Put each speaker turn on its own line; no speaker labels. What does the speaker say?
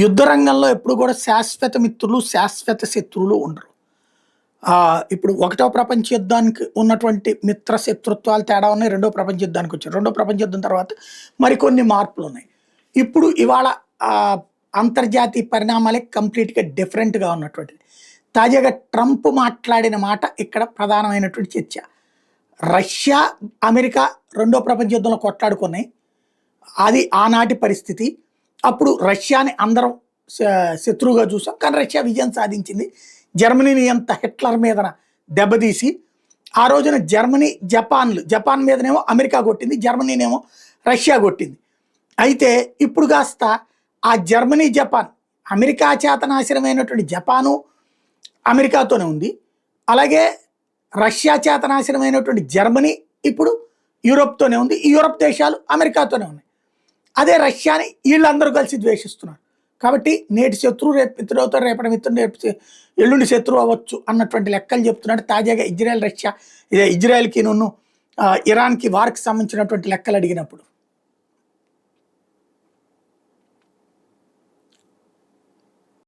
యుద్ధ రంగంలో ఎప్పుడు కూడా శాశ్వత మిత్రులు, శాశ్వత శత్రువులు ఉండరు. ఇప్పుడు ఒకటో ప్రపంచ యుద్ధానికి ఉన్నటువంటి మిత్ర శత్రుత్వాలు తేడా ఉన్నాయి. రెండో ప్రపంచ యుద్ధానికి వచ్చారు. రెండో ప్రపంచ యుద్ధం తర్వాత మరికొన్ని మార్పులున్నాయి. ఇప్పుడు ఇవాళ అంతర్జాతీయ పరిణామాలే కంప్లీట్‌గా డిఫరెంట్‌గా ఉన్నటువంటిది. తాజాగా ట్రంప్ మాట్లాడిన మాట ఇక్కడ ప్రధానమైనటువంటి చర్చ. రష్యా, అమెరికా రెండో ప్రపంచ యుద్ధంలో కొట్లాడుకున్నాయి. అది ఆనాటి పరిస్థితి. అప్పుడు రష్యాని అందరం శత్రువుగా చూసాం. కానీ రష్యా విజయం సాధించింది. జర్మనీని ఎంత హిట్లర్ మీదన దెబ్బతీసి ఆ రోజున జర్మనీ, జపాన్ మీదనేమో అమెరికా కొట్టింది. జర్మనీనేమో రష్యా కొట్టింది. అయితే ఇప్పుడు కాస్త ఆ జర్మనీ, జపాన్ అమెరికా చేత నాశనమైనటువంటి జపాను అమెరికాతోనే ఉంది. అలాగే రష్యా చేత నాశనమైనటువంటి జర్మనీ ఇప్పుడు యూరోప్తోనే ఉంది. ఈ యూరోప్ దేశాలు అమెరికాతోనే ఉన్నాయి. అదే రష్యాని వీళ్ళందరూ కలిసి ద్వేషిస్తున్నారు. కాబట్టి నేటి శత్రువు రేపు మిత్రుడవుతారు, రేపటి మిత్రుడు రేపు ఎల్లుండి శత్రువు అవ్వచ్చు అన్నటువంటి లెక్కలు చెప్తున్నాడు. తాజాగా ఇజ్రాయెల్కి ఇరాన్కి వార్కి సంబంధించినటువంటి లెక్కలు అడిగినప్పుడు